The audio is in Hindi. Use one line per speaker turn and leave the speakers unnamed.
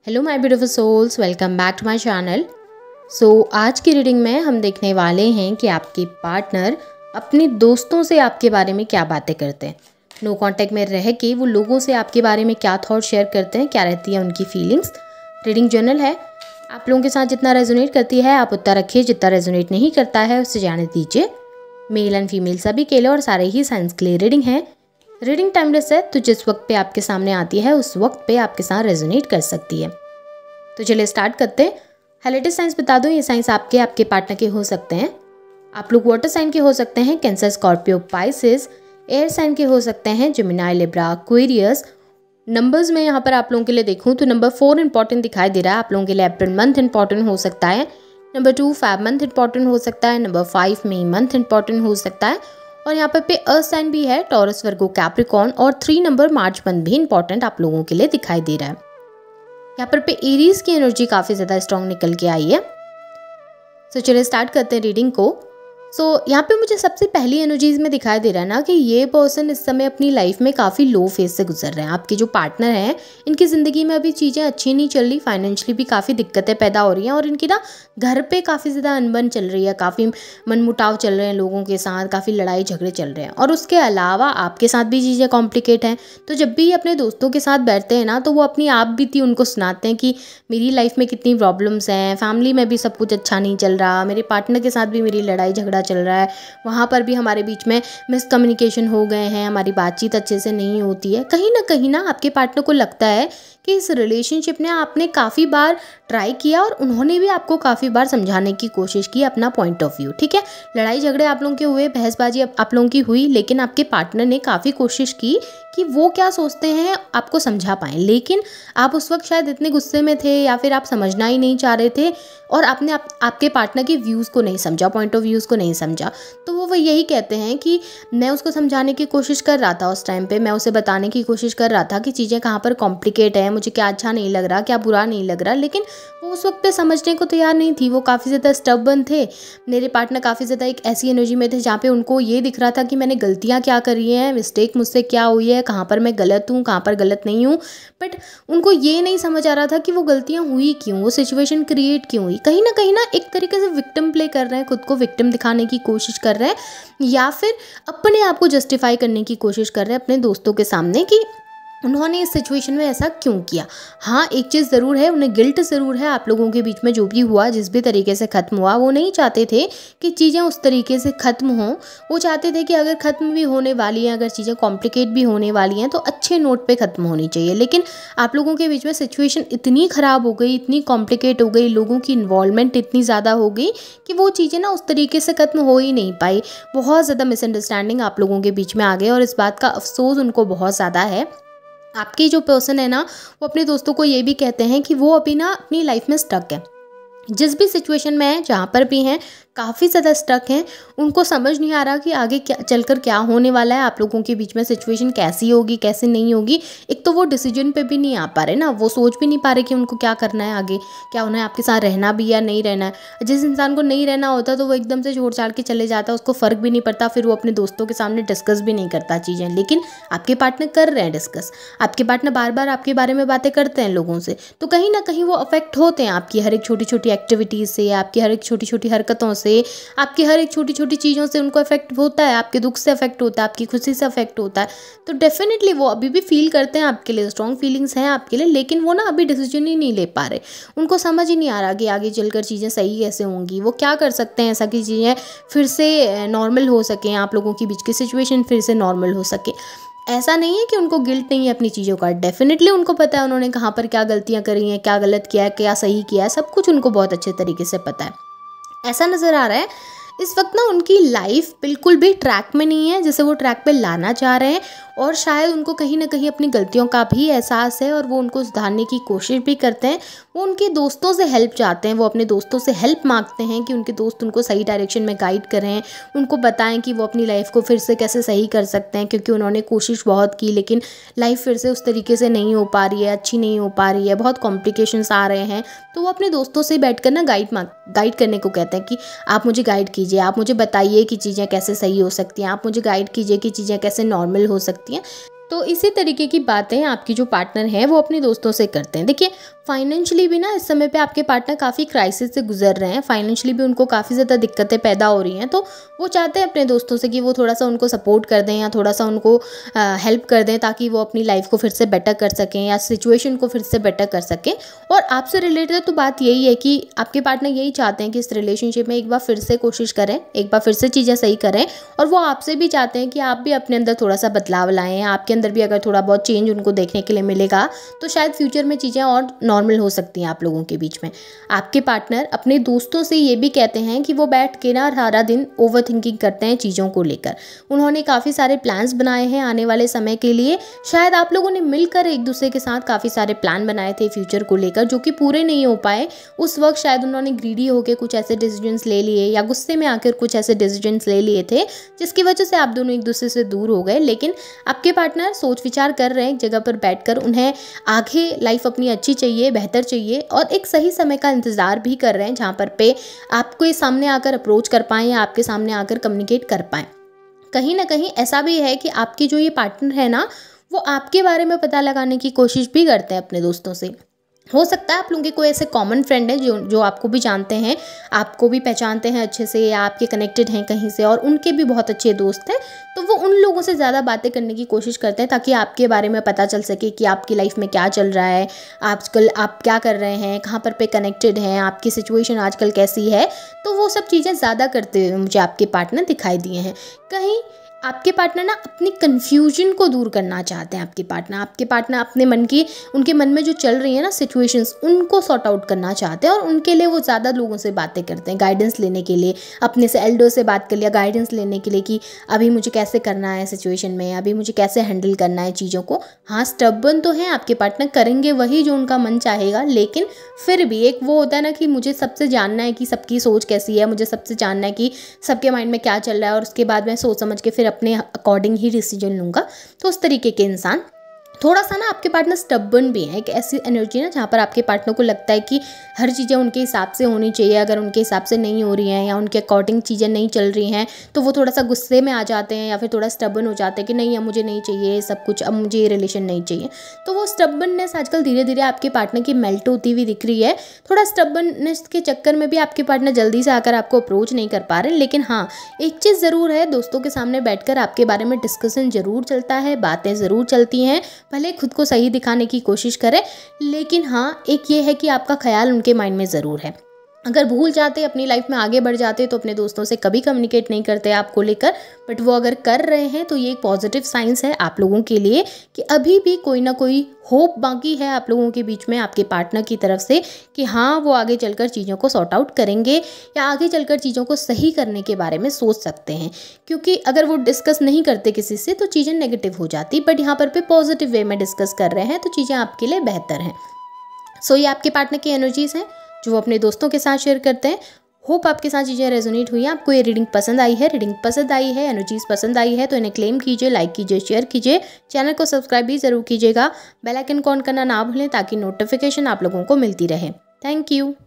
Hello my beautiful souls, welcome back to my channel. आज की रीडिंग में हम देखने वाले हैं कि आपके पार्टनर अपने दोस्तों से आपके बारे में क्या बातें करते हैं। नो कांटेक्ट में रह के वो लोगों से आपके बारे में क्या थॉट शेयर करते हैं, क्या रहती है उनकी फीलिंग्स। रीडिंग जर्नल है, आप लोगों के साथ जितना रेजोनेट करती है आप उतना रखिए, जितना रेजोनेट नहीं करता है उससे जाने दीजिए। मेल एंड फीमेल सभी के लिए और सारे ही साइंस के लिए रीडिंग है। रीडिंग टाइमलेस है, तो जिस वक्त पे आपके सामने आती है उस वक्त पे आपके साथ रेजोनेट कर सकती है। तो चलिए स्टार्ट करते हैं। हेलेटिस साइंस बता दूं, ये साइंस आपके पार्टनर के हो सकते हैं। आप लोग वाटर साइन के हो सकते हैं, Cancer, Scorpio, Pisces. Air sign के हो सकते हैं, जेमिनी, लिब्रा, एक्वेरियस। नंबर्स में यहाँ पर आप लोगों के लिए देखूँ तो नंबर 4 इंपॉर्टेंट दिखाई दे रहा है। आप लोगों के लिए अप्रैल मंथ इंपॉर्टेंट हो सकता है। नंबर 2 फेब मंथ इंपॉर्टेंट हो सकता है। नंबर 5 मई मंथ इंपॉर्टेंट हो सकता है। और यहाँ पे अर्थ साइन भी है, टॉरस, वर्गो, कैप्रिकॉर्न। और 3 नंबर मार्च मंथ भी इंपॉर्टेंट आप लोगों के लिए दिखाई दे रहा है। यहाँ पर एरीज की एनर्जी काफ़ी ज़्यादा स्ट्रॉन्ग निकल के आई है। चलिए स्टार्ट करते हैं रीडिंग को। यहाँ पे मुझे सबसे पहली एनर्जीज में दिखाई दे रहा है ना कि ये पर्सन इस समय अपनी लाइफ में काफ़ी लो फेज से गुजर रहे हैं। आपके जो पार्टनर हैं इनकी ज़िंदगी में अभी चीज़ें अच्छी नहीं चल रही, फाइनेंशियली भी काफ़ी दिक्कतें पैदा हो रही हैं और इनकी ना घर पे काफ़ी ज़्यादा अनबन चल रही है, काफ़ी मनमुटाव चल रहे हैं लोगों के साथ, काफ़ी लड़ाई झगड़े चल रहे हैं। और उसके अलावा आपके साथ भी चीज़ें कॉम्प्लिकेट हैं। तो जब भी अपने दोस्तों के साथ बैठते हैं ना तो वो अपनी आप बीती उनको सुनाते हैं कि मेरी लाइफ में कितनी प्रॉब्लम्स हैं, फैमिली में भी सब कुछ अच्छा नहीं चल रहा, मेरे पार्टनर के साथ भी मेरी लड़ाई झगड़ा चल रहा है, वहाँ पर भी हमारे बीच में मिसकम्युनिकेशन हो गए हैं, हमारी बातचीत अच्छे से नहीं होती है। कहीं ना आपके पार्टनर को लगता है कि इस रिलेशनशिप ने आपने काफ़ी बार ट्राई किया और उन्होंने भी आपको काफ़ी बार समझाने की कोशिश की अपना पॉइंट ऑफ व्यू। ठीक है, लड़ाई झगड़े आप लोगों के हुए, बहसबाजी आप लोगों की हुई, लेकिन आपके पार्टनर ने काफ़ी कोशिश की कि वो क्या सोचते हैं आपको समझा पाएँ। लेकिन आप उस वक्त शायद इतने गुस्से में थे या फिर आप समझना ही नहीं चाह रहे थे और आपने आपके पार्टनर के व्यूज़ को नहीं समझा, पॉइंट ऑफ व्यूज़ को नहीं समझा। तो वो यही कहते हैं कि मैं उसको समझाने की कोशिश कर रहा था उस टाइम पे, मैं उसे बताने की कोशिश कर रहा था कि चीज़ें कहाँ पर कॉम्प्लिकेट है, मुझे क्या अच्छा नहीं लग रहा, क्या बुरा नहीं लग रहा, लेकिन वो उस वक्त पे समझने को तैयार नहीं थी। वो काफ़ी ज़्यादा स्टबर्न थे। मेरे पार्टनर काफ़ी ज़्यादा एक ऐसी एनर्जी में थे जहाँ पे उनको ये दिख रहा था कि मैंने गलतियाँ क्या करी हैं, मिस्टेक मुझसे क्या हुई है, कहाँ पर मैं गलत हूँ, कहाँ पर गलत नहीं हूँ। बट उनको ये नहीं समझ आ रहा था कि वो गलतियाँ हुई क्यों, वो सिचुएशन क्रिएट क्यों हुई। कहीं ना एक तरीके से विक्टिम प्ले कर रहे हैं, खुद को विक्टिम दिखाने की कोशिश कर रहे हैं या फिर अपने आप को जस्टिफाई करने की कोशिश कर रहे हैं अपने दोस्तों के सामने कि उन्होंने इस सिचुएशन में ऐसा क्यों किया। हाँ, एक चीज़ ज़रूर है, उन्हें गिल्ट ज़रूर है। आप लोगों के बीच में जो भी हुआ, जिस भी तरीके से ख़त्म हुआ, वो नहीं चाहते थे कि चीज़ें उस तरीके से ख़त्म हों। वो चाहते थे कि अगर ख़त्म भी होने वाली हैं, अगर चीज़ें कॉम्प्लिकेट भी होने वाली हैं तो अच्छे नोट पे ख़त्म होनी चाहिए। लेकिन आप लोगों के बीच में सिचुएशन इतनी ख़राब हो गई, इतनी कॉम्प्लिकेट हो गई, लोगों की इन्वॉल्वमेंट इतनी ज़्यादा हो गई कि वो चीज़ें ना उस तरीके से ख़त्म हो ही नहीं पाई। बहुत ज़्यादा मिसअंडरस्टैंडिंग आप लोगों के बीच में आ गए और इस बात का अफसोस उनको बहुत ज़्यादा है। आपकी जो पर्सन है ना वो अपने दोस्तों को ये भी कहते हैं कि वो अभी ना अपनी लाइफ में स्टक है, जिस भी सिचुएशन में है, जहाँ पर भी हैं, काफ़ी ज़्यादा स्टक हैं। उनको समझ नहीं आ रहा कि आगे क्या चलकर क्या होने वाला है, आप लोगों के बीच में सिचुएशन कैसी होगी, कैसे नहीं होगी। एक तो वो डिसीजन पे भी नहीं आ पा रहे ना, वो सोच भी नहीं पा रहे कि उनको क्या करना है आगे, क्या उन्हें आपके साथ रहना भी या नहीं रहना है। जिस इंसान को नहीं रहना होता तो वो एकदम से छोड़ छाड़ के चले जाता है, उसको फ़र्क भी नहीं पड़ता, फिर वो अपने दोस्तों के सामने डिस्कस भी नहीं करता चीज़ें। लेकिन आपके पार्टनर कर रहे हैं डिस्कस, आपके पार्टनर बार बार आपके बारे में बातें करते हैं लोगों से, तो कहीं ना कहीं वो अफेक्ट होते हैं आपकी हर एक छोटी छोटी एक्टिविटीज़ से, आपकी हर एक छोटी छोटी हरकतों से, आपकी हर एक छोटी छोटी चीज़ों से उनको अफेक्ट होता है। आपके दुख से अफेक्ट होता है, आपकी खुशी से अफेक्ट होता है। तो डेफिनेटली वो अभी भी फील करते हैं आपके लिए, स्ट्रॉन्ग फीलिंग्स हैं आपके लिए, लेकिन वो ना अभी डिसीजन ही नहीं ले पा रहे। उनको समझ ही नहीं आ रहा कि आगे चलकर चीज़ें सही कैसे होंगी, वो क्या कर सकते हैं ऐसा कि चीज़ें फिर से नॉर्मल हो सकें, आप लोगों के बीच की सिचुएशन फिर से नॉर्मल हो सके। ऐसा नहीं है कि उनको गिल्ट नहीं है अपनी चीज़ों का, डेफिनेटली उनको पता है उन्होंने कहाँ पर क्या गलतियाँ करी हैं, क्या गलत किया है, क्या सही किया है, सब कुछ उनको बहुत अच्छे तरीके से पता है। ऐसा नज़र आ रहा है इस वक्त ना उनकी लाइफ बिल्कुल भी ट्रैक में नहीं है, जिसे वो ट्रैक पे लाना चाह रहे हैं। और शायद उनको कहीं ना कहीं अपनी गलतियों का भी एहसास है और वो उनको सुधारने की कोशिश भी करते हैं। वो उनके दोस्तों से हेल्प चाहते हैं, वो अपने दोस्तों से हेल्प मांगते हैं कि उनके दोस्त उनको सही डायरेक्शन में गाइड करें, उनको बताएं कि वो अपनी लाइफ को फिर से कैसे सही कर सकते हैं, क्योंकि उन्होंने कोशिश बहुत की लेकिन लाइफ फिर से उस तरीके से नहीं हो पा रही है, अच्छी नहीं हो पा रही है, बहुत कॉम्प्लिकेशंस आ रहे हैं। तो वो अपने दोस्तों से बैठ कर ना गाइड करने को कहते हैं कि आप मुझे गाइड कीजिए, आप मुझे बताइए कि चीज़ें कैसे सही हो सकती हैं, आप मुझे गाइड कीजिए कि चीज़ें कैसे नॉर्मल हो सकती हैं। तो इसी तरीके की बातें आपकी जो पार्टनर हैं वो अपने दोस्तों से करते हैं। देखिए फाइनेंशियली भी ना इस समय पे आपके पार्टनर काफ़ी क्राइसिस से गुजर रहे हैं, फाइनेंशियली भी उनको काफ़ी ज़्यादा दिक्कतें पैदा हो रही हैं, तो वो चाहते हैं अपने दोस्तों से कि वो थोड़ा सा उनको सपोर्ट कर दें या थोड़ा सा उनको हेल्प कर दें ताकि वो अपनी लाइफ को फिर से बेटर कर सकें या सिचुएशन को फिर से बेटर कर सकें। और आपसे रिलेटेड तो बात यही है कि आपके पार्टनर यही चाहते हैं कि इस रिलेशनशिप में एक बार फिर से कोशिश करें, एक बार फिर से चीज़ें सही करें, और वो आपसे भी चाहते हैं कि आप भी अपने अंदर थोड़ा सा बदलाव लाएं। आपके अंदर भी अगर थोड़ा बहुत चेंज उनको देखने के लिए मिलेगा तो शायद फ्यूचर में चीज़ें और नॉर्मल हो सकती हैं आप लोगों के बीच में। आपके पार्टनर अपने दोस्तों से ये भी कहते हैं कि वो बैठ के ना सारा दिन ओवर थिंकिंग करते हैं चीज़ों को लेकर। उन्होंने काफ़ी सारे प्लान्स बनाए हैं आने वाले समय के लिए। शायद आप लोगों ने मिलकर एक दूसरे के साथ काफ़ी सारे प्लान बनाए थे फ्यूचर को लेकर जो कि पूरे नहीं हो पाए। उस वक्त शायद उन्होंने ग्रीडी होकर कुछ ऐसे डिसीजंस ले लिए या गुस्से में आकर कुछ ऐसे डिसीजंस ले लिए थे जिसकी वजह से आप दोनों एक दूसरे से दूर हो गए। लेकिन आपके पार्टनर सोच विचार कर रहे हैं एक जगह पर बैठकर, उन्हें आगे लाइफ अपनी अच्छी चाहिए, बेहतर चाहिए, और एक सही समय का इंतज़ार भी कर रहे हैं जहाँ पर पे आपको सामने आकर अप्रोच कर पाएँ या आपके सामने आकर कम्युनिकेट कर पाएँ। कहीं ना कहीं ऐसा भी है कि आपके जो ये पार्टनर है ना वो आपके बारे में पता लगाने की कोशिश भी करते हैं अपने दोस्तों से। हो सकता है आप लोगों के कोई ऐसे कॉमन फ्रेंड है जो आपको भी जानते हैं, आपको भी पहचानते हैं अच्छे से, या आपके कनेक्टेड हैं कहीं से और उनके भी बहुत अच्छे दोस्त हैं, तो वो उन लोगों से ज़्यादा बातें करने की कोशिश करते हैं ताकि आपके बारे में पता चल सके कि आपकी लाइफ में क्या चल रहा है, आजकल आप क्या कर रहे हैं, कहाँ पर पे कनेक्टेड हैं, आपकी सिचुएशन आजकल कैसी है। तो वो सब चीज़ें ज़्यादा करते हुए मुझे आपके पार्टनर दिखाई दिए हैं। कहीं आपके पार्टनर ना अपनी कन्फ्यूजन को दूर करना चाहते हैं। आपके पार्टनर अपने मन की, उनके मन में जो चल रही है ना सिचुएशंस, उनको सॉर्ट आउट करना चाहते हैं और उनके लिए वो ज़्यादा लोगों से बातें करते हैं गाइडेंस लेने के लिए। अपने से एल्डर से बात कर लिया गाइडेंस लेने के लिए कि अभी मुझे कैसे करना है सिचुएशन में, अभी मुझे कैसे हैंडल करना है चीज़ों को। हाँ स्टबर्न तो हैं आपके पार्टनर, करेंगे वही जो उनका मन चाहेगा, लेकिन फिर भी एक वो होता है ना कि मुझे सबसे जानना है कि सबकी सोच कैसी है, मुझे सबसे जानना है कि सबके माइंड में क्या चल रहा है और उसके बाद मैं सोच समझ के फिर अपने अकॉर्डिंग ही डिसीजन लूँगा। तो उस तरीके के इंसान थोड़ा सा ना आपके पार्टनर स्टबर्न भी है। एक ऐसी एनर्जी ना जहाँ पर आपके पार्टनर को लगता है कि हर चीज़ें उनके हिसाब से होनी चाहिए, अगर उनके हिसाब से नहीं हो रही हैं या उनके अकॉर्डिंग चीज़ें नहीं चल रही हैं तो वो थोड़ा सा गुस्से में आ जाते हैं या फिर थोड़ा स्टबर्न हो जाते हैं कि नहीं अब मुझे नहीं चाहिए सब कुछ, अब मुझे ये रिलेशन नहीं चाहिए। तो वो स्टबर्ननेस आजकल धीरे धीरे आपके पार्टनर की मेल्ट होती हुई दिख रही है। थोड़ा स्टबर्ननेस के चक्कर में भी आपके पार्टनर जल्दी से आकर आपको अप्रोच नहीं कर पा रहे, लेकिन हाँ एक चीज़ ज़रूर है, दोस्तों के सामने बैठकर आपके बारे में डिस्कशन ज़रूर चलता है, बातें ज़रूर चलती हैं, भले खुद को सही दिखाने की कोशिश करें, लेकिन हाँ एक ये है कि आपका ख्याल उनके माइंड में ज़रूर है। अगर भूल जाते अपनी लाइफ में आगे बढ़ जाते तो अपने दोस्तों से कभी कम्युनिकेट नहीं करते आपको लेकर, बट वो अगर कर रहे हैं तो ये एक पॉजिटिव साइंस है आप लोगों के लिए कि अभी भी कोई ना कोई होप बाकी है आप लोगों के बीच में आपके पार्टनर की तरफ से कि हाँ वो आगे चलकर चीज़ों को सॉर्ट आउट करेंगे या आगे चलकर चीज़ों को सही करने के बारे में सोच सकते हैं। क्योंकि अगर वो डिस्कस नहीं करते किसी से तो चीज़ें नेगेटिव हो जाती, बट यहाँ पर पॉजिटिव वे में डिस्कस कर रहे हैं तो चीज़ें आपके लिए बेहतर हैं। सो ये आपके पार्टनर की एनर्जीज़ हैं जो वो अपने दोस्तों के साथ शेयर करते हैं। होप आपके साथ चीज़ें रेजोनेट हुई हैं, आपको ये रीडिंग पसंद आई है, एनर्जीज पसंद आई है तो इन्हें क्लेम कीजिए, लाइक कीजिए, शेयर कीजिए, चैनल को सब्सक्राइब भी ज़रूर कीजिएगा, बेल आइकन ऑन करना ना भूलें ताकि नोटिफिकेशन आप लोगों को मिलती रहे। Thank you.